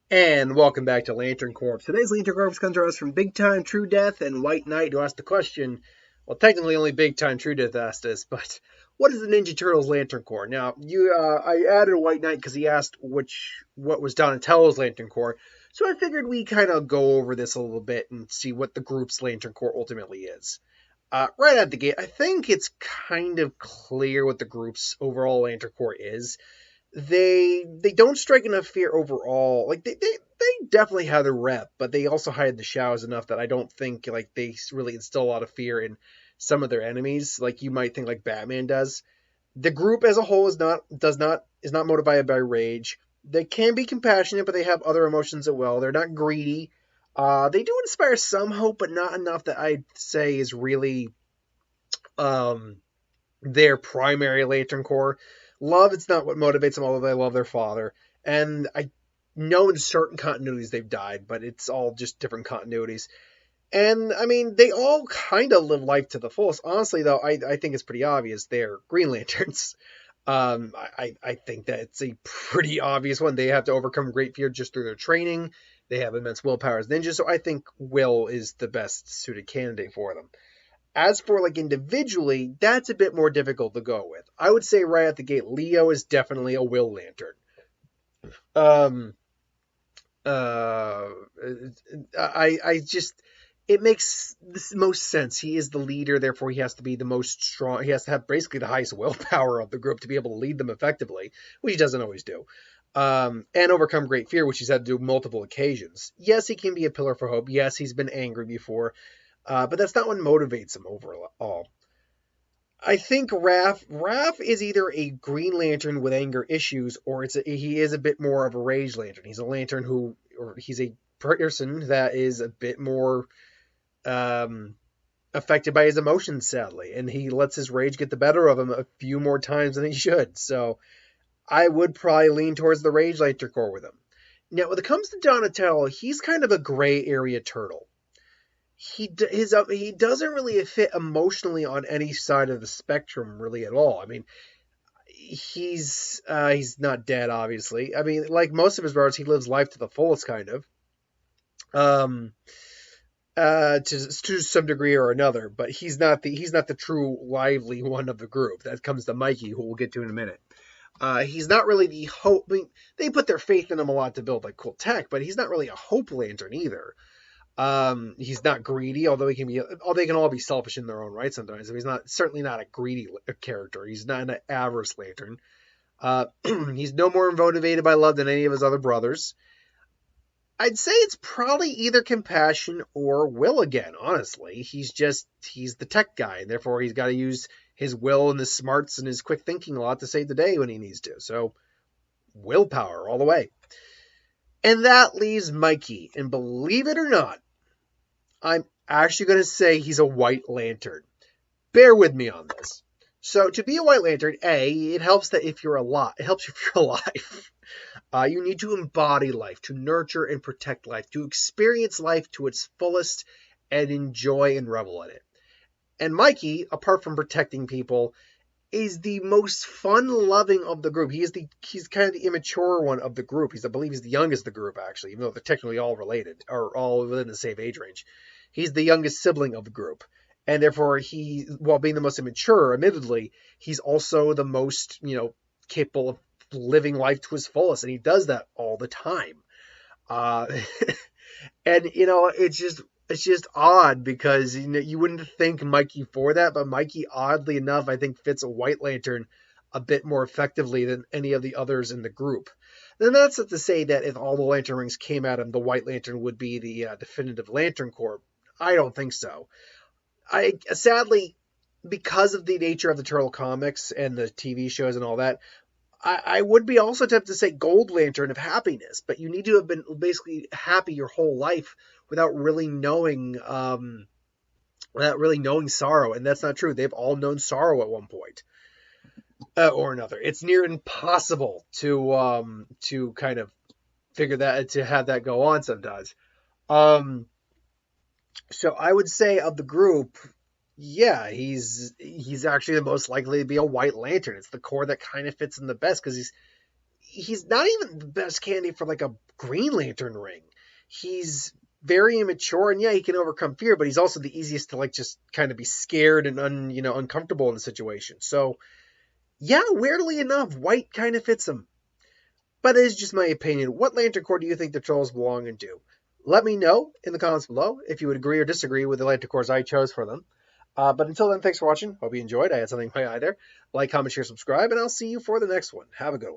And welcome back to Lantern Corp. Today's Lantern Corp comes to us from Big Time True Death and White Knight, who asked the question. Well, technically only Big Time True Death asked this, but what is the Ninja Turtles Lantern Corps? Now, I added White Knight because he asked what was Donatello's Lantern Corps, so I figured we kind of go over this a little bit and see what the group's Lantern Corps ultimately is. Right out the gate, I think it's kind of clear what the group's overall Lantern Corps is. They don't strike enough fear overall. Like they definitely have the rep, but they also hide the shadows enough that I don't think like they really instill a lot of fear in some of their enemies, like you might think like Batman does. The group as a whole is not motivated by rage. They can be compassionate, but they have other emotions as well. They're not greedy. They do inspire some hope, but not enough that I'd say is really um, their primary Lantern Corps. Love, it's not what motivates them, although they love their father. And I know in certain continuities they've died, but it's all just different continuities. And I mean, they all kind of live life to the fullest. Honestly, though, I think it's pretty obvious they're Green Lanterns. I think that it's a pretty obvious one. They have to overcome great fear just through their training. They have immense willpower as ninjas, so I think Will is the best suited candidate for them. As for like individually, that's a bit more difficult to go with. I would say right at the gate, Leo is definitely a Will Lantern. Um, uh, I just it makes the most sense. He is the leader, therefore he has to be the most strong. He has to have basically the highest willpower of the group to be able to lead them effectively, which he doesn't always do. And overcome great fear, which he's had to do multiple occasions. Yes, he can be a pillar for hope. Yes, he's been angry before. But that's not what motivates him overall. I think Raph is either a Green Lantern with anger issues, or he is a bit more of a Rage Lantern. He's a Lantern or he's a person that is a bit more um, affected by his emotions, sadly, and he lets his rage get the better of him a few more times than he should. So I would probably lean towards the Rage Lantern Corps with him. Now, when it comes to Donatello, he's kind of a gray area turtle. He doesn't really fit emotionally on any side of the spectrum really at all. I mean, he's not dead, obviously. I mean, like most of his brothers, he lives life to the fullest, kind of, um, to some degree or another. But he's not the true lively one of the group. That comes to Mikey, who we'll get to in a minute. He's not really the hope. I mean, they put their faith in him a lot to build like cool tech, but he's not really a hope lantern either. He's not greedy, although they can all be selfish in their own right sometimes. He's not certainly not a greedy character. He's not an avarice lantern. He's no more motivated by love than any of his other brothers. I'd say it's probably either compassion or will again. Honestly, he's the tech guy, and therefore he's got to use his will and his smarts and his quick thinking a lot to save the day when he needs to. So willpower all the way. And that leaves Mikey. And believe it or not, I'm actually going to say he's a White Lantern. Bear with me on this. So to be a White Lantern, it helps that if you're alive, it helps if you're alive. You need to embody life, to nurture and protect life, to experience life to its fullest and enjoy and revel in it. And Mikey, apart from protecting people, is the most fun-loving of the group. He's kind of the immature one of the group. I believe he's the youngest of the group, actually, even though they're technically all related or all within the same age range. He's the youngest sibling of the group, and therefore while being the most immature, admittedly, he's also the most capable of living life to his fullest, and he does that all the time. Uh, and it's just odd because you wouldn't think Mikey for that, but Mikey, oddly enough, I think fits a White Lantern a bit more effectively than any of the others in the group. Then that's not to say that if all the Lantern rings came at him, the White Lantern would be the definitive Lantern Corps. I don't think so. I sadly, because of the nature of the Turtle comics and the TV shows and all that, I would be also tempted to say Gold Lantern of happiness, but you need to have been basically happy your whole life without really knowing sorrow, and that's not true. They've all known sorrow at one point or another. It's near impossible to kind of figure that to have that go on sometimes. So I would say of the group, yeah, he's actually the most likely to be a White Lantern. It's the core that kind of fits him the best because he's not even the best candidate for like a Green Lantern ring. He's very immature, and yeah, he can overcome fear, but he's also the easiest to like just kind of be scared and uncomfortable in the situation. So yeah, weirdly enough, white kind of fits him. But it is just my opinion. What Lantern Corps do you think the Trolls belong into? Let me know in the comments below if you would agree or disagree with the Lantern Corps I chose for them. But until then, thanks for watching. Hope you enjoyed. I had something in my eye there. Like, comment, share, subscribe, and I'll see you for the next one. Have a good one.